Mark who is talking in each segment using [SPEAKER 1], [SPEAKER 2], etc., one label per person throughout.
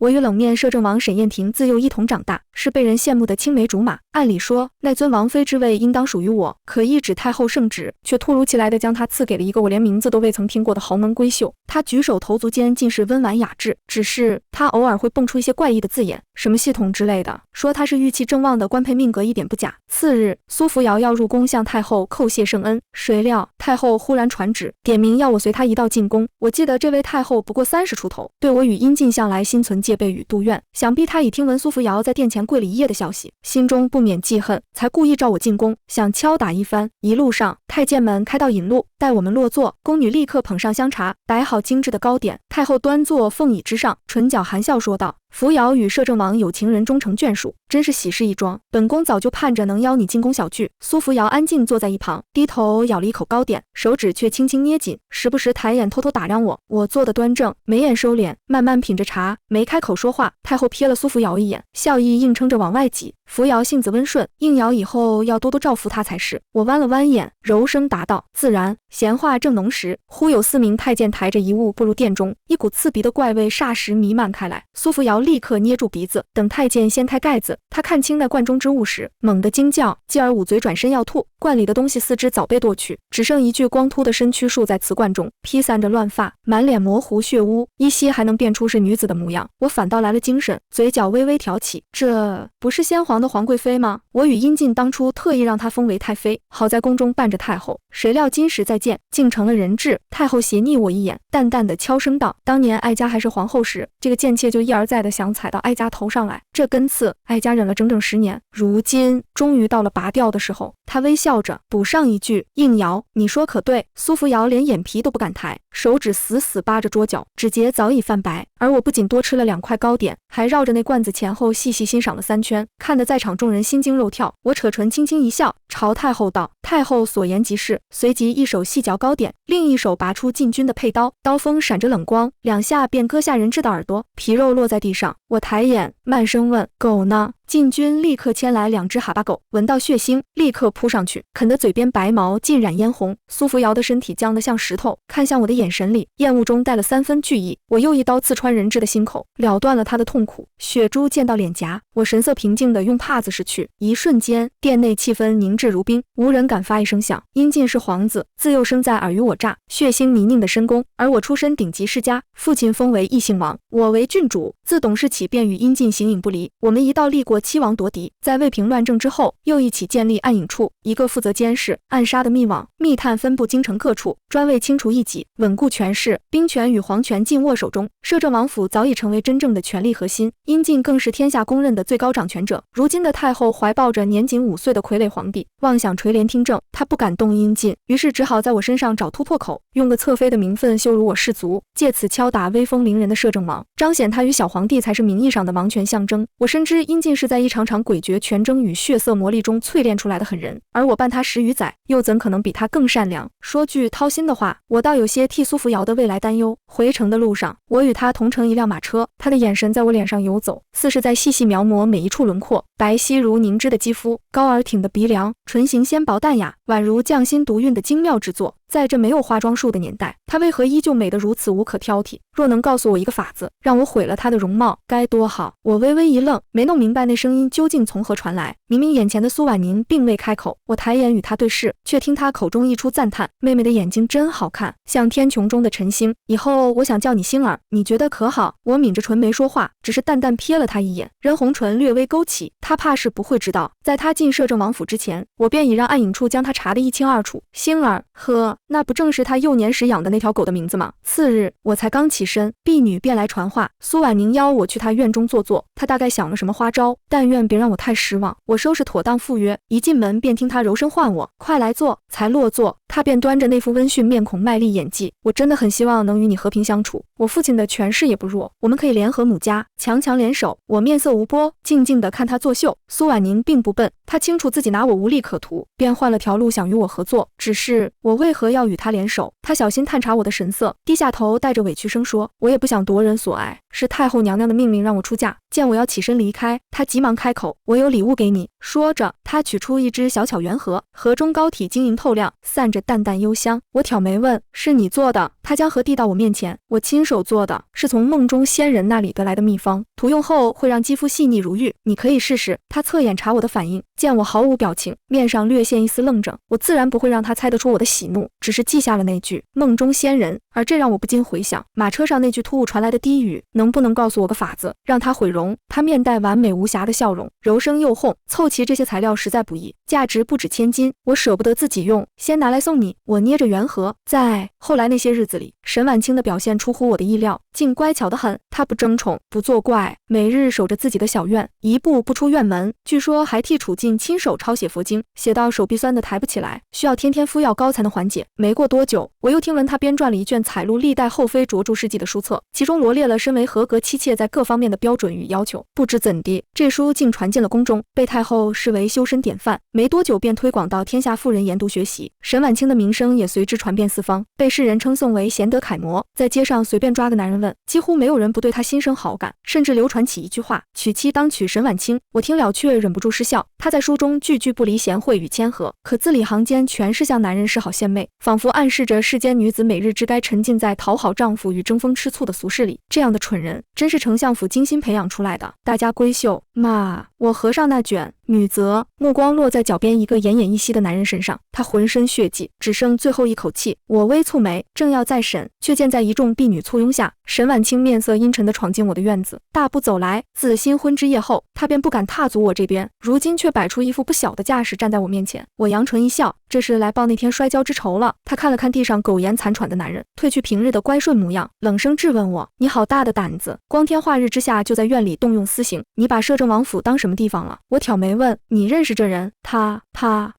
[SPEAKER 1] 我与冷面摄政王沈燕婷自幼一同长大，是被人羡慕的青梅竹马。按理说，那尊王妃之位应当属于我，可一指太后圣旨，却突如其来的将她赐给了一个我连名字都未曾听过的豪门闺秀。她举手投足间尽是温婉雅致，只是她偶尔会蹦出一些怪异的字眼，什么系统之类的，说她是玉气正旺的官配命格一点不假。次日，苏扶摇要入宫向太后叩谢圣恩，谁料太后忽然传旨，点名要我随她一道进宫。我记得这位太后不过30出头，对我与殷晋向来心存戒备与妒怨，想必她已听闻苏扶摇在殿前跪了一夜的消息，心中不免记恨，才故意召我进宫，想敲打一番。一路上，太监们开道引路，待我们落座，宫女立刻捧上香茶，摆好精致的糕点。太后端坐凤椅之上，唇角含笑说道：“扶摇与摄政王有情人终成眷属，真是喜事一桩。本宫早就盼着能邀你进宫小聚。”苏扶摇安静坐在一旁，低头咬了一口糕点，手指却轻轻捏紧，时不时抬眼偷偷打量我。我坐得端正，眉眼收敛，慢慢品着茶，没开口说话。太后瞥了苏扶摇一眼，笑意硬撑着往外挤。扶摇性子温顺，应瑶以后要多多照拂她才是。我弯了弯眼，柔声答道：“自然。”闲话正浓时，忽有4名太监抬着遗物步入殿中，一股刺鼻的怪味霎时弥漫开来。苏扶摇立刻捏住鼻子，等太监掀开盖子，他看清那罐中之物时，猛地惊叫，继而捂嘴转身要吐。罐里的东西四肢早被夺去，只剩一具光秃的身躯竖在瓷罐中，披散着乱发，满脸模糊血污，依稀还能辨出是女子的模样。我反倒来了精神，嘴角微微挑起，这不是先皇的皇贵妃吗？我与殷晋当初特意让她封为太妃，好在宫中伴着太后，谁料今时再见，竟成了人质。太后斜睨我一眼，淡淡的悄声道：“当年哀家还是皇后时，这个贱妾就一而再的想踩到哀家头上来，这根刺哀家忍了整整10年，如今终于到了拔掉的时候。”她微笑着补上一句：“应瑶，你说可对？”苏扶摇连眼皮都不敢抬，手指死死扒着桌角，指节早已泛白。而我不仅多吃了2块糕点，还绕着那罐子前后细细欣赏了3圈，看得在场众人心惊肉跳。我扯唇轻轻一笑，朝太后道：“太后所言极是。”随即一手细嚼糕点，另一手拔出禁军的佩刀，刀锋闪着冷光，2下便割下人质的耳朵，皮肉落在地上。我抬眼慢声问：“狗呢？”禁军立刻牵来2只哈巴狗，闻到血腥，立刻扑上去，啃得嘴边白毛尽染嫣红。苏扶摇的身体僵得像石头，看向我的眼神里，厌恶中带了3分惧意。我又一刀刺穿人质的心口，了断了他的痛苦，血珠溅到脸颊。我神色平静地用帕子拭去，一瞬间，殿内气氛凝滞如冰，无人敢发一声响。殷晋是皇子，自幼生在尔虞我诈、血腥泥泞的深宫，而我出身顶级世家，父亲封为异姓王，我为郡主，自懂事起便与殷晋形影不离。我们一道立过7王夺嫡，在魏平乱政之后，又一起建立暗影处，一个负责监视暗杀的密网，密探分布京城各处，专为清除异己，稳固权势，兵权与皇权尽握手中。摄政王府早已成为真正的权力核心，殷晋更是天下公认的最高掌权者。如今的太后怀抱着年仅5岁的傀儡皇帝，妄想垂帘听政，她不敢动殷晋，于是只好在我身上找突破口，用个侧妃的名分羞辱我氏族，借此敲打威风凌人的摄政王，彰显他与小皇帝才是名义上的王权象征。我深知殷晋是在一场场诡谲权争与血色魔力中淬炼出来的狠人，而我伴他10余载，又怎可能比他更善良？说句掏心的话，我倒有些替苏扶摇的未来担忧。回程的路上，我与他同乘一辆马车，他的眼神在我脸上游走，似是在细细描摹每一处轮廓。白皙如凝脂的肌肤，高而挺的鼻梁，唇形纤薄淡雅，宛如匠心独运的精妙制作。在这没有化妆术的年代，她为何依旧美得如此无可挑剔？若能告诉我一个法子，让我毁了她的容貌，该多好！我微微一愣，没弄明白那声音究竟从何传来。明明眼前的苏婉宁并未开口，我抬眼与她对视，却听她口中溢出赞叹：“妹妹的眼睛真好看，像天穹中的晨星。以后我想叫你星儿，你觉得可好？”我抿着唇没说话，只是淡淡瞥了她一眼，人红唇略微勾起。她怕是不会知道，在她进摄政王府之前，我便已让暗影处将她查得一清二楚。星儿，呵，那不正是他幼年时养的那条狗的名字吗？次日，我才刚起身，婢女便来传话，苏婉宁邀我去她院中坐坐，她大概想了什么花招，但愿别让我太失望。我收拾妥当赴约，一进门便听她柔声唤我：“快来坐。”才落座，她便端着那副温驯面孔卖力演技。我真的很希望能与你和平相处，我父亲的权势也不弱，我们可以联合母家，强强联手。我面色无波，静静地看她作秀。苏婉宁并不笨，她清楚自己拿我无利可图，便换了条路想与我合作。只是我为何要与她联手？她小心探查我的神色，低下头带着委屈声说：“我也不想夺人所爱，是太后娘娘的命令让我出嫁。”见我要起身离开，她急忙开口：“我有礼物给你。”说着，她取出一只小巧圆盒，盒中膏体晶莹透亮，散着淡淡幽香。我挑眉问：“是你做的？”她将盒递到我面前：“我亲手做的，是从梦中仙人那里得来的秘方。”方，涂用后会让肌肤细腻如玉，你可以试试。他侧眼查我的反应，见我毫无表情，面上略现一丝愣怔，我自然不会让他猜得出我的喜怒，只是记下了那句梦中仙人，而这让我不禁回想马车上那句突兀传来的低语，能不能告诉我个法子，让他毁容？他面带完美无瑕的笑容，柔声又哄，凑齐这些材料实在不易，价值不止千金，我舍不得自己用，先拿来送你。我捏着圆盒，在后来那些日子里，沈婉清的表现出乎我的意料，竟乖巧得很。她不争宠，不作怪，每日守着自己的小院，一步不出院门。据说还替楚晋亲手抄写佛经，写到手臂酸得抬不起来，需要天天敷药膏才能缓解。没过多久，我又听闻他编撰了一卷采录历代后妃着注事迹的书册，其中罗列了身为合格妻妾在各方面的标准与要求。不知怎地，这书竟传进了宫中，被太后视为修身典范，没多久便推广到天下妇人研读学习。沈婉清的名声也随之传遍四方，被世人称颂为贤德楷模。在街上随便抓个男人问，几乎没有人不对他心生好感，甚至流传起一句话：娶妻当娶沈婉清。我听了却忍不住失笑。他在书中句句不离贤惠与谦和，可字里行间全是向男人示好献媚，仿佛暗示着世间女子每日只该沉浸在讨好丈夫与争风吃醋的俗世里。这样的蠢人，真是丞相府精心培养出来的。大家闺秀骂我合上那卷，女则目光落在脚边一个奄奄一息的男人身上，他浑身血迹，只剩最后一口气。我微蹙眉，正要再审，却见在一众婢女簇拥下，沈婉清面色阴沉地闯进我的院子，大步走来。自新婚之夜后，他便不敢踏足我这边，如今却摆出一副不小的架势站在我面前。我扬唇一笑，这是来报那天摔跤之仇了。他看了看地上苟延残喘的男人，褪去平日的乖顺模样，冷声质问我：你好大的胆子，光天化日之下就在院里动用私刑，你把摄政王府当什么地方了？我挑眉问：你认识这人？他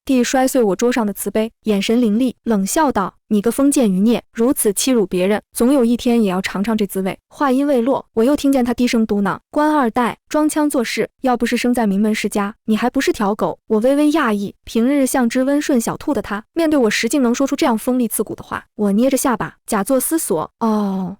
[SPEAKER 1] 地摔碎我桌上的瓷杯，眼神凌厉，冷笑道：你个封建余孽，如此欺辱别人，总有一天也要尝尝这滋味。话音未落，我又听见他低声嘟囔：官二代，装腔作势，要不是生在名门世家，你还不是条狗。我微微讶异，平日像只温顺小兔的他，面对我时竟能说出这样锋利刺骨的话。我捏着下巴，假作思索，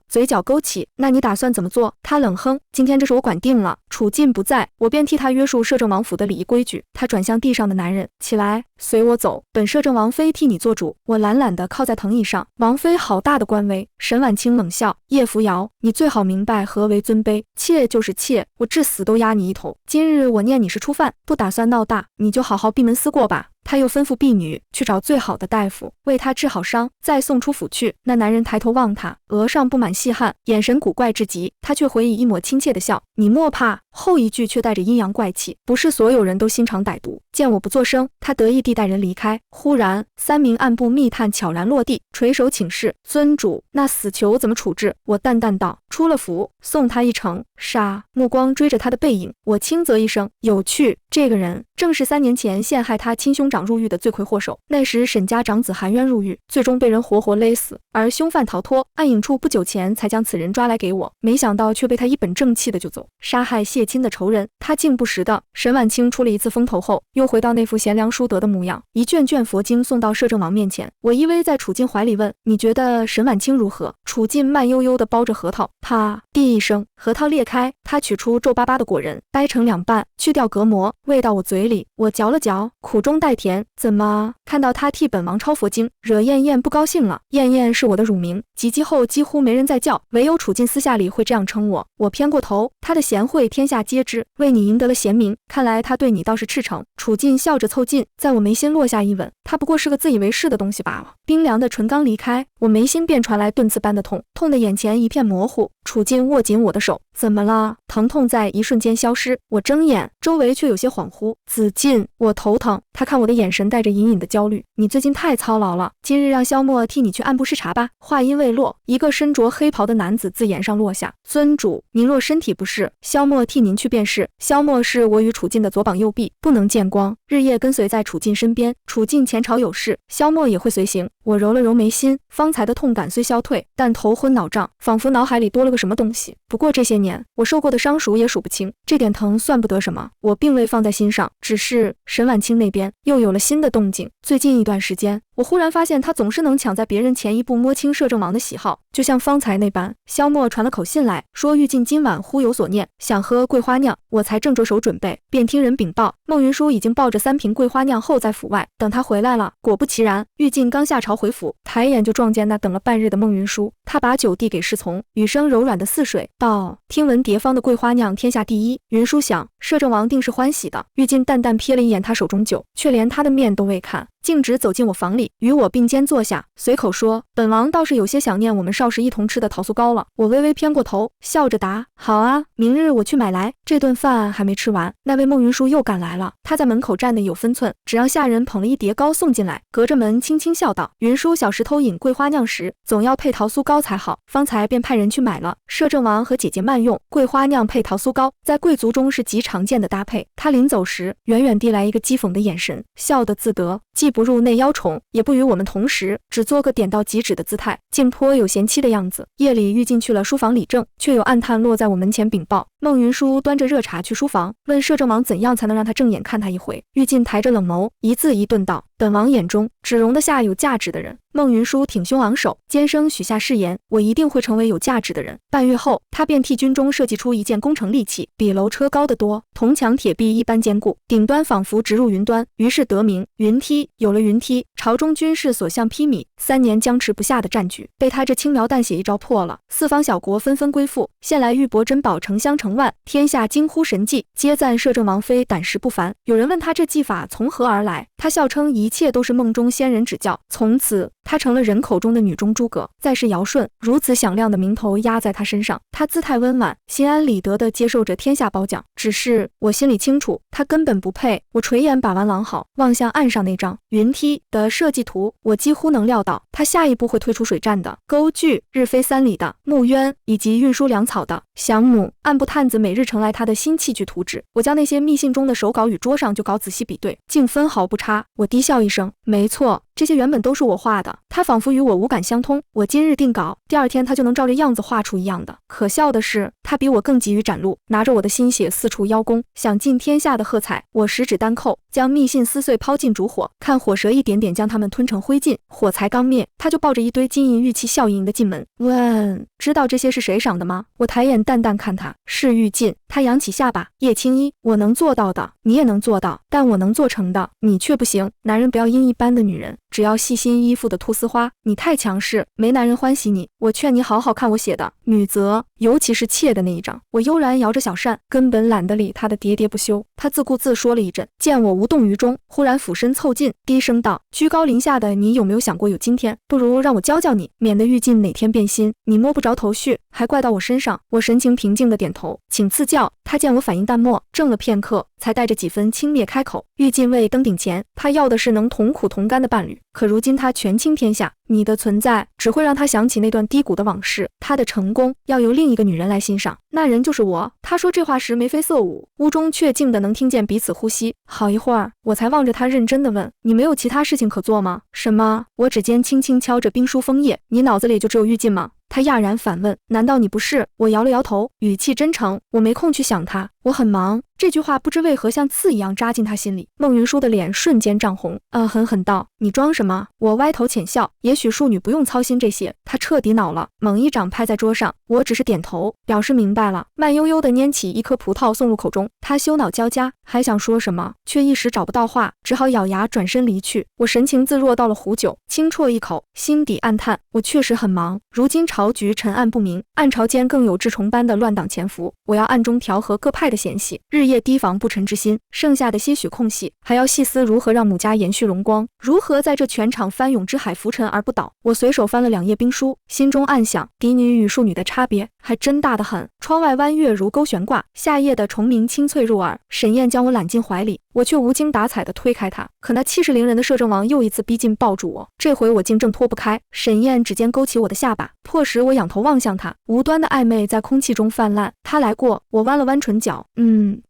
[SPEAKER 1] 嘴角勾起，那你打算怎么做？他冷哼，今天这是我管定了，楚晋不在，我便替他约束摄政王府的礼仪规矩。他转向地上的男人，起来，随我走，本摄政王妃替你做主。我懒懒地靠在藤椅上，王妃好大的官威。沈婉清冷笑，叶扶摇，你最好明白何为尊卑，妾就是妾，我至死都压你一头。今日我念你是初犯，不打算闹大，你就好好闭门思过吧。他又吩咐婢女去找最好的大夫，为他治好伤，再送出府去。那男人抬头望他，额上布满细汗，眼神古怪至极。他却回以一抹亲切的笑：你莫怕。后一句却带着阴阳怪气，不是所有人都心肠歹毒。见我不作声，他得意地带人离开。忽然三名暗部密探悄然落地，垂手请示尊主，那死囚怎么处置？我淡淡道：出了府，送他一程。杀！目光追着他的背影，我轻啧一声，有趣。这个人正是3年前陷害他亲兄长入狱的罪魁祸首。那时沈家长子含冤入狱，最终被人活活勒死，而凶犯逃脱，暗影处不久前才将此人抓来给我，没想到却被他一本正气的就走。杀害谢亲的仇人，他竟不识的。沈婉清出了一次风头后，又回到那副贤良淑德的模样，一卷卷佛经送到摄政王面前。我依偎在楚晋怀里问：你觉得沈婉清如何？楚晋慢悠悠地包着核桃，他滴一声，核桃裂开，他取出皱巴巴的果仁，掰成2半，去掉隔膜，喂到我嘴里。我嚼了嚼，苦中带甜。怎么看到他替本王抄佛经，惹燕燕不高兴了？燕燕是我的乳名，及笄后几乎没人再叫，唯有楚晋私下里会这样称我。我偏过头，他的贤惠天下皆知，为你赢得了贤名，看来他对你倒是赤诚。楚晋笑着凑近，在我眉心落下一吻。他不过是个自以为是的东西罢了。冰凉的唇刚离开，我眉心便传来钝刺般的痛，痛得眼前一片模糊。楚晋握紧我的手，怎么了？疼痛在一瞬间消失，我睁眼，周围却有些恍惚。子晋，我头疼。他看我的眼神带着隐隐的焦虑，你最近太操劳了，今日让萧默替你去按部视察吧。话音未落，一个身着黑袍的男子自檐上落下。尊主，您若身体不适，萧默替您去便是。萧默是我与楚晋的左膀右臂，不能见光，日夜跟随在楚晋身边。楚晋前朝有事，萧默也会随行。我揉了揉眉心，方才的痛感虽消退，但头昏脑胀，仿佛脑海里多了个什么东西。不过这些年我受过的伤数也数不清，这点疼算不得什么，我并未放在心上。只是沈婉清那边又有了新的动静。最近一段时间，我忽然发现他总是能抢在别人前一步摸清摄政王的喜好，就像方才那般。萧默传了口信来，说玉进今晚忽有所念，想喝桂花酿，我才正着手准备，便听人禀报，孟云舒已经抱着3瓶桂花酿候在府外，等他回来了。果不其然，玉进刚下朝回府，抬眼就撞见那等了半日的孟云舒。他把酒递给侍从，语声柔软的似水，道：听闻迭方的桂花酿天下第一，云舒想摄政王定是欢喜的。玉进淡淡瞥了一眼他手中酒，却连他的面都未看，径直走进我房里，与我并肩坐下，随口说：本王倒是有些想念我们少时一同吃的桃酥糕了。我微微偏过头，笑着答：好啊，明日我去买来。这顿饭还没吃完，那位孟云舒又赶来了。他在门口站得有分寸，只让下人捧了一碟糕送进来，隔着门轻轻笑道：云舒小时偷饮桂花酿时，总要配桃酥糕才好，方才便派人去买了。摄政王和姐姐慢用，桂花酿配桃酥糕，在贵族中是极常见的搭配。他临走时，远远递来一个讥讽的眼神，笑得自得，既不入内邀宠，也不与我们同时，只做个点到即止的姿态，竟颇有贤妻的样子。夜里玉进去了书房理政，却有暗探落在我门前禀报。孟云舒端着热茶去书房，问摄政王怎样才能让他正眼看他一回。玉进抬着冷眸，一字一顿道：本王眼中只容得下有价值的人。孟云舒挺胸昂首，尖声许下誓言：我一定会成为有价值的人。半月后，他便替军中设计出一件工程利器，比楼车高得多，铜墙铁壁一般坚固，顶端仿佛直入云端，于是得名云梯。有了云梯，朝中军事所向披靡，3年僵持不下的战局被他这轻描淡写一招破了，四方小国纷纷归附，献来玉帛珍宝成箱成万，天下惊呼神迹，皆赞摄政王妃胆识不凡。有人问他这技法从何而来，他笑称一切都是梦中仙人指教。从此他成了人口中的女中诸葛。再是尧舜，如此响亮的名头压在他身上，他姿态温婉，心安理得地接受着天下褒奖。只是我心里清楚，他根本不配。我垂眼把玩郎好，望向岸上那张云梯的设计图，我几乎能料到他下一步会推出水战的钩具，日飞3里的木鸢，以及运输粮草的响母。暗部探子每日呈来他的新器具图纸，我将那些密信中的手稿与桌上就稿仔细比对，竟分毫不差。我低笑一声，没错，这些原本都是我画的。他仿佛与我五感相通，我今日定稿，第2天他就能照着样子画出一样的。可笑的是，他比我更急于展露，拿着我的心血四处邀功，想尽天下的喝彩。我十指单扣，将密信撕碎抛进烛火，看火蛇一点点将它们吞成灰烬。火才刚灭，他就抱着一堆金银玉器笑盈盈的进门，问：知道这些是谁赏的吗？我抬眼淡淡看他，是玉进。他扬起下巴，叶青衣，我能做到的，你也能做到，但我能做成的，你却不行。男人不要因一般的女人，只要细心依附的菟丝花，你太强势，没男人欢喜你。我劝你好好看我写的女则，尤其是妾的那一章。我悠然摇着小扇，根本懒得理他的喋喋不休。他自顾自说了一阵，见我无动于衷，忽然俯身凑近，低声道：居高临下的你有没有想过有今天？不如让我教教你，免得玉进哪天变心，你摸不着头绪，还怪到我身上。我神情平静的点头，请赐教。他见我反应淡漠，怔了片刻，才带着几分轻蔑开口：玉进未登顶前，他要的是能同苦同甘的伴侣，可如今他权倾天下，你的存在只会让他想起那段低谷的往事。他的成功要由另一个女人来欣赏，那人就是我。他说这话时眉飞色舞，屋中却静的能听见彼此呼吸。好一会儿，我才望着他认真的问：你没有其他事情可做吗？什么？我指尖轻轻敲着冰书枫叶，你脑子里就只有玉进吗？他讶然反问：难道你不是？我摇了摇头，语气真诚：我没空去想他，我很忙。这句话不知为何像刺一样扎进他心里。孟云舒的脸瞬间涨红，狠狠道：你装什么？我歪头浅笑，也许庶女不用操心这些。他彻底恼了，猛一掌拍在桌上。我只是点头，表示明白了，慢悠悠地拈起一颗葡萄送入口中。他羞恼交加，还想说什么，却一时找不到话，只好咬牙转身离去。我神情自若倒了壶酒，轻啜一口，心底暗叹：我确实很忙，如今朝局沉暗不明，暗朝间更有蛀虫般的乱党潜伏，我要暗中调和各派的嫌隙，日夜提防不臣之心。剩下的些许空隙，还要细思如何让母家延续荣光，如何在这全场翻涌之海浮沉而不倒。我随手翻了2页兵书，心中暗想：嫡女与庶女的差别还真大得很。窗外弯月如钩悬挂，夏夜的虫鸣清脆入耳。沈燕将我揽进怀里，我却无精打采地推开他。可那气势凌人的摄政王又一次逼近抱住我，这回我竟挣脱不开。沈燕指尖勾起我的下巴，迫使我仰头望向他，无端的暧昧在空气中泛滥。他来过，我弯了弯唇角，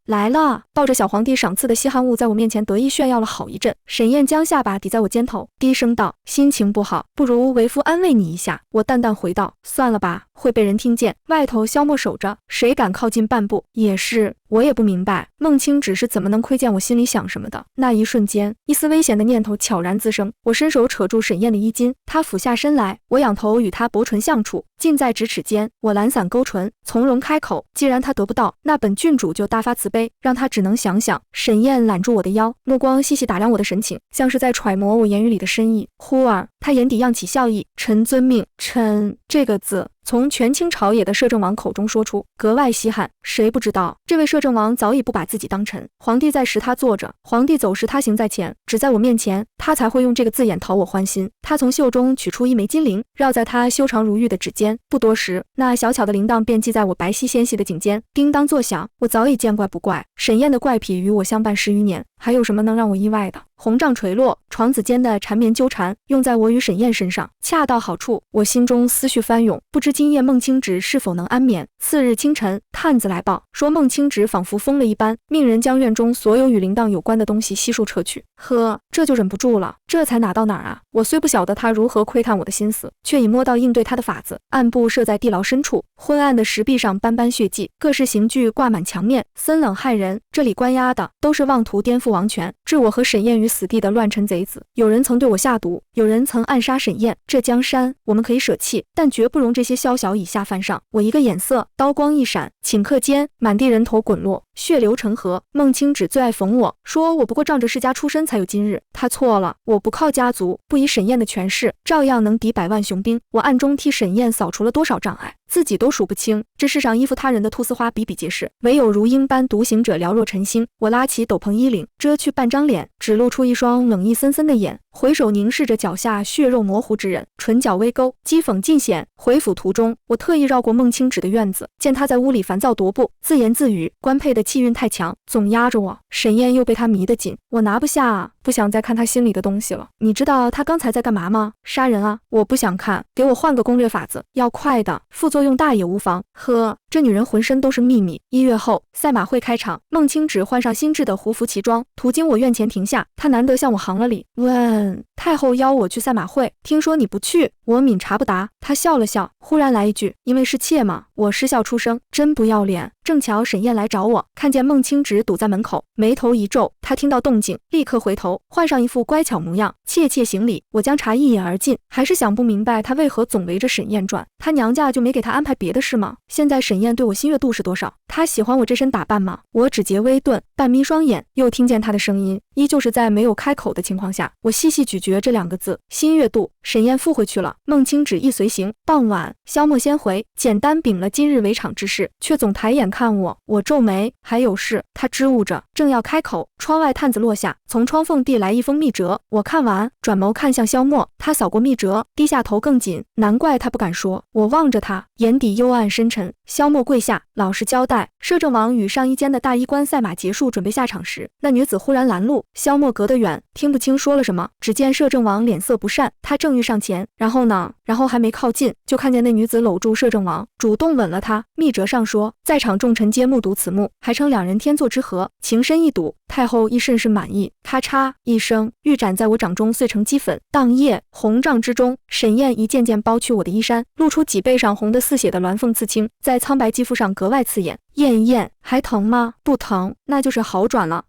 [SPEAKER 1] 来了。抱着小皇帝赏赐的稀罕物在我面前得意炫耀了好一阵。沈燕将下巴抵在我肩头，低声道：心情不好，不如为夫安慰你一下。我淡淡回道：算了吧，会被人听见。外头萧默守着，谁敢靠近半步？也是，我也不明白孟青只是怎么能窥见我心里想什么的。那一瞬间，一丝危险的念头悄然滋生，我伸手扯住沈燕的衣襟，她俯下身来，我仰头与她薄唇相处，近在咫尺间，我懒散勾唇，从容开口。既然她得不到，那本郡主就大发慈悲，让她只能想想。沈燕揽住我的腰，目光细细打量我的神情，像是在揣摩我言语里的深意。忽而，她眼底漾起笑意，臣遵命。臣这个字从权倾朝野的摄政王口中说出，格外稀罕。谁不知道，这位摄政王早已不把自己当臣，皇帝在时他坐着，皇帝走时他行在前，只在我面前，他才会用这个字眼讨我欢心。他从袖中取出一枚金铃，绕在他修长如玉的指尖，不多时，那小巧的铃铛便系在我白皙纤细的颈间，叮当作响。我早已见怪不怪，沈燕的怪癖与我相伴10余年，还有什么能让我意外的？红帐垂落，床子间的缠绵纠缠，用在我与沈燕身上，恰到好处。我心中思绪翻涌，不知今夜孟青芷是否能安眠。次日清晨，探子来报说孟青芷仿佛疯了一般，命人将院中所有与铃铛有关的东西悉数撤去。呵，这就忍不住了，这才哪到哪儿啊？我虽不晓得他如何窥探我的心思，却已摸到应对他的法子。暗部设在地牢深处，昏暗的石壁上斑斑血迹，各式刑具挂满墙面，森冷骇人。这里关押的都是妄图颠覆王权，置我和沈燕于死地的乱臣贼子。有人曾对我下毒，有人曾暗杀沈燕。这江山我们可以舍弃，但绝不容这些宵小以下犯上。我一个眼色，刀光一闪，顷刻间满地人头滚落，血流成河。孟青芷最爱讽我，说我不过仗着世家出身才有今日。他错了，我不靠家族，不以沈燕的权势，照样能敌100万雄兵。我暗中替沈燕扫除了多少障碍，自己都数不清。这世上依附他人的菟丝花比比皆是，唯有如鹰般独行者寥若晨星。我拉起斗篷衣领，遮去半张脸，只露出一双冷意森森的眼，回首凝视着脚下血肉模糊之人，唇角微勾，讥讽尽显。回府途中，我特意绕过孟青芷的院子，见他在屋里烦躁踱步，自言自语，官配的气运太强，总压着我。沈燕又被他迷得紧，我拿不下啊，不想再看他心里的东西了。你知道他刚才在干嘛吗？杀人啊！我不想看，给我换个攻略法子，要快的，副作用大也无妨。呵，这女人浑身都是秘密。1月后，赛马会开场，孟青芷换上新制的胡服骑装，途经我院前停下，她难得向我行了礼，问太后邀我去赛马会，听说你不去。我抿茶不答，她笑了笑，忽然来一句，因为是妾嘛。我失笑出声，真不要脸。正巧沈燕来找我，看见孟青芷堵在门口，眉头一皱，她听到动静，立刻回头，换上一副乖巧模样，怯怯行礼。我将茶一饮而尽，还是想不明白她为何总围着沈燕转，她娘家就没给她安排别的事吗？现在沈燕对我心悦度是多少？她喜欢我这身打扮吗？我指节微顿，半眯双眼，又听见她的声音，依旧是在没有开口的情况下，我细细咀嚼这2个字，心悦度。沈燕附回去了，孟青芷亦随行。傍晚，萧默先回，简单禀了今日围场之事，却总抬眼看我。我皱眉，还有事？他支吾着，正要开口，窗外探子落下，从窗缝递来一封密折。我看完，转眸看向萧默，他扫过密折，低下头更紧，难怪他不敢说。我望着他，眼底幽暗深沉。萧默跪下，老实交代。摄政王与上衣间的大衣官赛马结束，准备下场时，那女子忽然拦路。萧默隔得远，听不清说了什么，只见摄政王脸色不善，他正欲上前，然后呢？然后还没靠近，就看见那女子搂住摄政王，主动吻了他。密折上说，在场众臣皆目睹此幕，还称2人天作之合，情深意笃。太后亦甚是满意。咔嚓一声，玉盏在我掌中碎成齑粉。当夜，红帐之中，沈燕一件件剥去我的衣衫，露出脊背上红得似血的鸾凤刺青，在苍白肌肤上格外刺眼。燕，还疼吗？不疼，那就是好转了。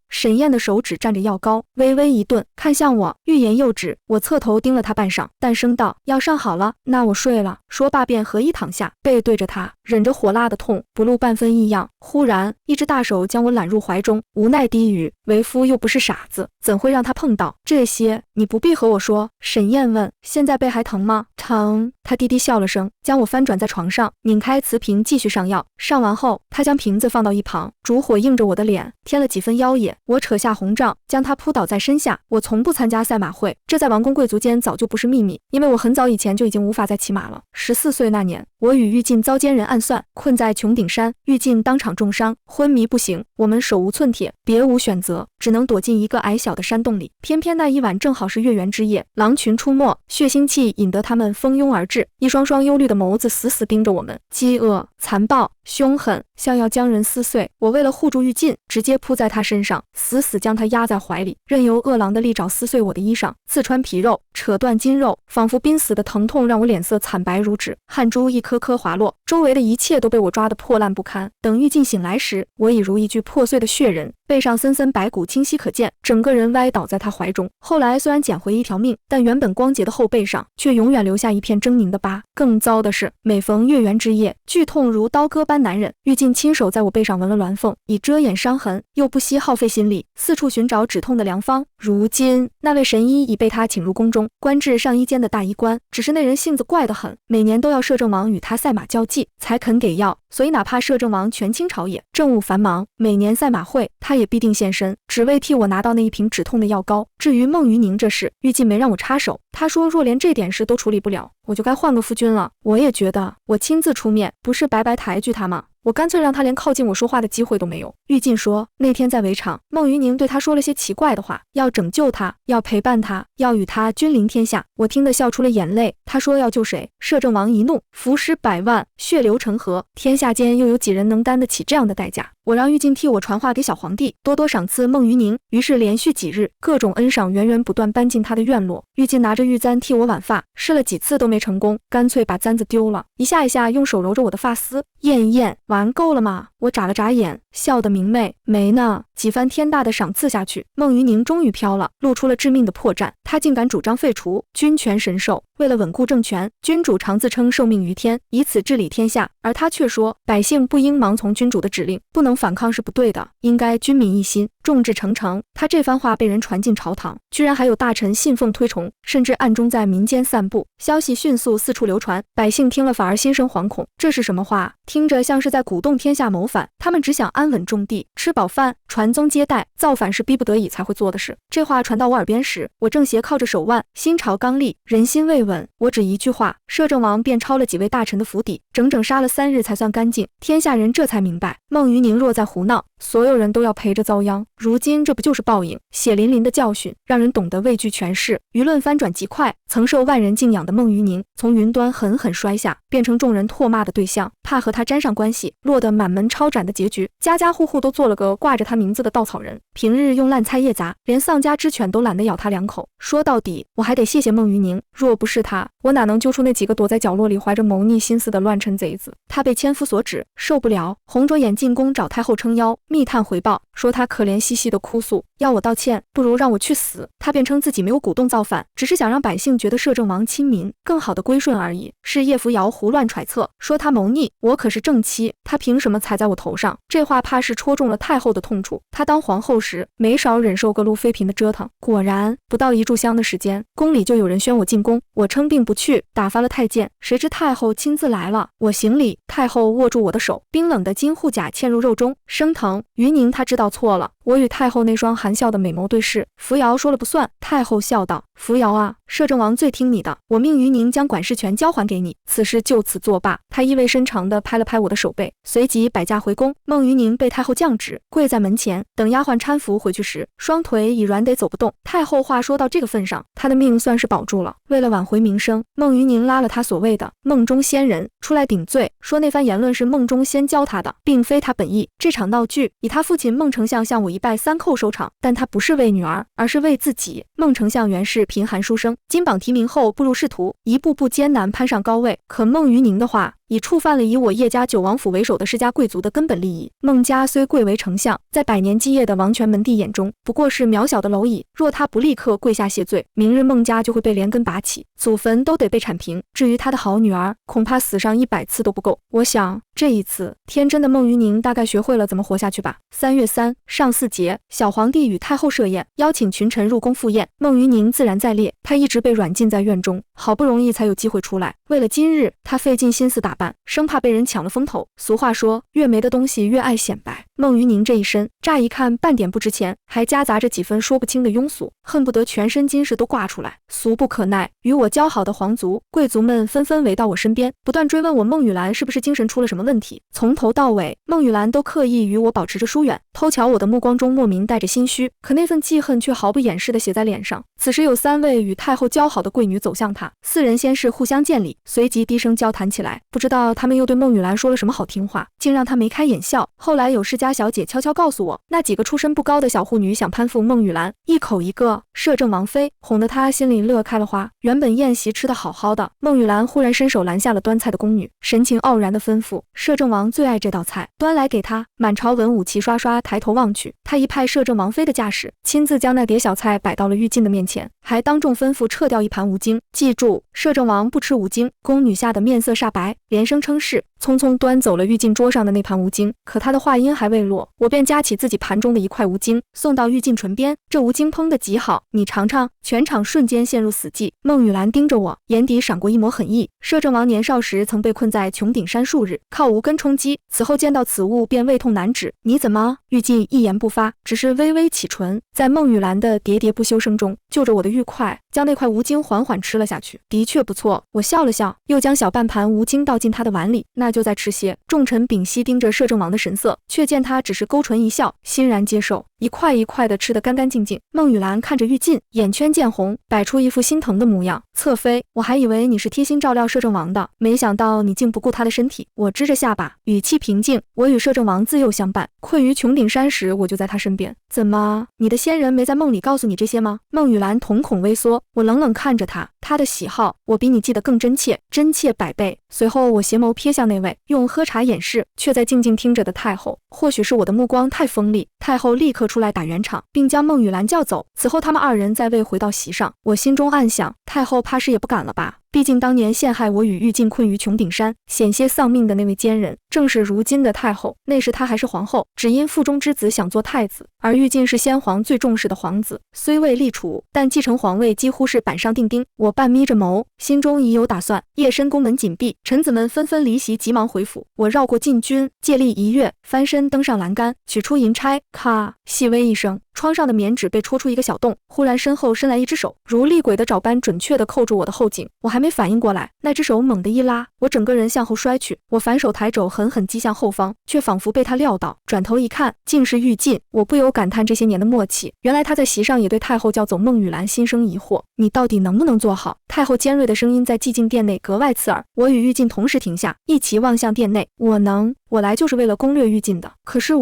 [SPEAKER 1] 沈燕的手指站着药膏，微微一顿，看向我，欲言又止。我侧头盯了他半晌，淡声道：药上好了，那我睡了。说罢便合衣躺下，背对着他，忍着火辣的痛，不露半分异样。忽然，一只大手将我揽入怀中，无奈低语：为夫又不是傻子，怎会让他碰到这些？你不必和我说。沈燕问：现在背还疼吗？疼。他低低笑了声，将我翻转在床上，拧开瓷瓶继续上药。上完后，他将瓶子放到一旁，烛火映着我的脸，添了几分妖冶。我扯下红帐，将他扑倒在身下。我从不参加赛马会，这在王公贵族间早就不是秘密，因为我很早以前就已经无法再骑马了。14岁那年，我与玉进遭奸人暗算，困在穹顶山，玉进当场重伤，昏迷不醒。我们手无寸铁，别无选择，只能躲进一个矮小的山洞里。偏偏那一晚正好是月圆之夜，狼群出没，血腥气引得他们蜂拥而至，一双双忧虑的眸子死死盯着我们，饥饿、残暴、凶狠。狠，像要将人撕碎。我为了护住玉晋，直接扑在他身上，死死将他压在怀里，任由饿狼的利爪撕碎我的衣裳，刺穿皮肉，扯断筋肉，仿佛濒死的疼痛让我脸色惨白如纸，汗珠一颗颗滑落，周围的一切都被我抓得破烂不堪。等玉晋醒来时，我已如一具破碎的血人，背上森森白骨清晰可见，整个人歪倒在他怀中。后来虽然捡回一条命，但原本光洁的后背上却永远留下一片狰狞的疤。更糟的是，每逢月圆之夜，剧痛如刀割般难忍。玉晋亲手在我背上纹了鸾凤，以遮掩伤痕，又不惜耗费心力，四处寻找止痛的良方。如今那位神医已被他请入宫中，官至上衣监的大医官，只是那人性子怪得很，每年都要摄政王与他赛马交际才肯给药，所以哪怕摄政王权倾朝野，政务繁忙，每年赛马会他也必定现身，只为替我拿到那一瓶止痛的药膏。至于孟于宁这事，玉晋没让我插手，他说若连这点事都处理不了，我就该换个夫君了。我也觉得我亲自出面，不是白白抬举他吗？我干脆让他连靠近我说话的机会都没有。玉晋说，那天在围场，孟于宁对他说了些奇怪的话，要拯救他，要陪伴他，要与他君临天下。我听得笑出了眼泪。他说要救谁？摄政王一怒，伏尸100万，血流成河，天下间又有几人能担得起这样的代价？我让玉晋替我传话给小皇帝，多多赏赐孟于宁。于是连续几日，各种恩赏源源不断搬进他的院落。玉晋拿着玉簪替我挽发，试了几次都没成功，干脆把簪子丢了，一下一下用手揉着我的发丝。燕，玩够了吗？我眨了眨眼，笑得明媚。没呢。几番天大的赏赐下去，孟于宁终于飘了，露出了致命的破绽。他竟敢主张废除君权神授。为了稳固政权，君主常自称受命于天，以此治理天下，而他却说百姓不应盲从君主的指令，不能反抗是不对的，应该军民一心，众志成城。他这番话被人传进朝堂，居然还有大臣信奉推崇，甚至暗中在民间散布，消息迅速四处流传，百姓听了反而心生惶恐。这是什么话？听着像是在鼓动天下谋反，他们只想安稳种地，吃饱饭，传宗接代，造反是逼不得已才会做的事。这话传到我耳边时，我正斜靠着手腕，心潮刚立，人心未稳。我只一句话，摄政王便抄了几位大臣的府邸，整整杀了3日才算干净。天下人这才明白，孟于宁若在胡闹，所有人都要陪着遭殃。如今这不就是报应？血淋淋的教训让人懂得畏惧权势。舆论翻转极快，曾受万人敬仰的孟于宁从云端狠狠摔下，变成众人唾骂的对象，怕和他沾上关系，落得满门抄斩的结局。家家户户都做了个挂着他名字的稻草人，平日用烂菜叶杂，连丧家之犬都懒得咬他2口。说到底，我还得谢谢孟于宁，若不是他，我哪能揪出那几个躲在角落里怀着谋逆心思的乱臣贼子？他被千夫所指，受不了，红着眼进宫找太后撑腰，密探回报，说他可怜兮兮的哭诉，要我道歉，不如让我去死。他便称自己没有鼓动造反，只是想让百姓觉得摄政王亲民，更好的归顺而已。是叶扶摇胡乱揣测，说他谋逆，我可是正妻，他凭什么踩在我头上？这话怕是戳中了太后的痛处。她当皇后时，没少忍受各路妃嫔的折腾。果然，不到1炷香的时间，宫里就有人宣我进宫。我称病不去，打发了太监，谁知太后亲自来了。我行礼，太后握住我的手，冰冷的金护甲嵌入肉中，生疼。于宁他知道错了。我与太后那双含笑的美眸对视，扶摇说了不算。太后笑道：扶摇啊，摄政王最听你的，我命于宁将管事权交还给你，此事就此作罢。他意味深长地拍了拍我的手背，随即摆驾回宫。孟于宁被太后降旨，跪在门前，等丫鬟搀扶回去时，双腿已软得走不动。太后话说到这个份上，他的命算是保住了。为了挽回名声，孟于宁拉了他所谓的梦中仙人出来顶罪，说那番言论是梦中仙教他的，并非他本意。这场闹剧以他父亲孟丞相向我一拜3叩收场，但他不是为女儿，而是为自己。孟丞相原是贫寒书生，金榜题名后步入仕途，一步步艰难攀上高位。可孟于宁的话已触犯了以我叶家9王府为首的世家贵族的根本利益。孟家虽贵为丞相，在百年基业的王权门第眼中不过是渺小的蝼蚁，若他不立刻跪下谢罪，明日孟家就会被连根拔起，祖坟都得被铲平。至于他的好女儿，恐怕死上100次都不够。我想这一次天真的孟于宁大概学会了怎么活下去吧。3月3上巳节，小皇帝与太后设宴，邀请群臣入宫赴宴，孟于宁自然在列。他一直被软禁在院中，好不容易才有机会出来。为了今日，他费尽心思打扮，生怕被人抢了风头。俗话说，越美的东西越爱显摆。孟于宁这一身乍一看半点不值钱，还夹杂着几分说不清的庸俗，恨不得全身金饰都挂出来。俗不可耐，与我交好的皇族、贵族们纷纷围到我身边，不断追问我孟雨兰是不是精神出了什么问题。从头到尾，孟雨兰都刻意与我保持着疏远，偷瞧我的目光中莫名带着心虚，可那份记恨却毫不掩饰地写在脸上。此时有3位与太后交好的贵女走向他，4人先是互相见礼，随即低声交谈起来。不知道他们又对孟雨兰说了什么好听话，竟让她眉开眼笑。后来有世家小姐悄悄告诉我，那几个出身不高的小护女想攀附孟雨兰，一口一个摄政王妃，哄得她心里乐开了花。原本宴席吃得好好的，孟雨兰忽然伸手拦下了端菜的宫女，神情傲然地吩咐：摄政王最爱这道菜，端来给他。满朝文武齐刷刷抬头望去，他一派摄政王妃的架势，亲自将那碟小菜摆到了玉镜的面前，还当众吩咐撤掉一盘无精，记住，摄政王不吃无精。宫女吓得面色煞白，连声称是，匆匆端走了玉镜桌上的那盘无精。可他的话音还未落，我便夹起自己盘中的一块无精，送到玉镜唇边。这无精烹得极好，你尝尝。全场瞬间陷入死寂。孟雨兰盯着我，眼底闪过一抹狠意。摄政王年少时曾被困在穹顶山数日，靠无根充饥，此后见到此物便胃痛难止。你怎么？玉镜一言不发，只是微微启唇，在孟雨兰的喋喋不休声中，就着我的玉块，将那块无精缓缓吃了下去。的确不错，我笑了笑，又将小半盘无精倒进他的碗里。那就再吃些。众臣屏息盯着摄政王的神色，却见他只是勾唇一笑，欣然接受，一块一块的吃得干干净净。孟雨兰看着玉镜，眼圈渐红，摆出一副心疼的模样。侧妃，我还以为你是贴心照料摄政王的，没想到你竟不顾他的身体。我支着下巴，语气平静，我与摄政王自幼相伴，困于穹顶山时我就在他身边。怎么，你的先人没在梦里告诉你这些吗？孟雨兰瞳孔微缩，我冷冷看着他，他的喜好我比你记得更真切，真切100倍。随后我斜眸瞥向那位用喝茶掩饰却在静静听着的太后，或许是我的目光太锋利，太后立刻出来打圆场，并将孟雨兰叫走。此后他们2人再未回到席上。我心中暗想，太后怕是也不敢了吧，毕竟当年陷害我与玉镜困于穹顶山，险些丧命的那位奸人，正是如今的太后。那时她还是皇后，只因腹中之子想做太子，而玉镜是先皇最重视的皇子，虽未立储，但继承皇位几乎是板上钉钉。我半眯着眸，心中已有打算。夜深宫门紧闭，臣子们纷纷离席，急忙回府。我绕过禁军，借力一跃，翻身登上栏杆，取出银钗，咔，细微一声，窗上的棉纸被戳出一个小洞。忽然身后伸来一只手，如厉鬼的爪般准确地扣住我的后颈。我还没反应过来，那只手猛地一拉，我整个人向后摔去。我反手抬肘狠狠击向后方，却仿佛被他料到，转头一看，竟是玉镜。我不由感叹这些年的默契，原来他在席上也对太后叫走孟雨兰心生疑惑，你到底能不能做好？太后尖锐的声音在寂静殿内格外刺耳。我与玉镜同时停下，一齐望向殿内。我能，我来就是为了攻略玉镜的，可是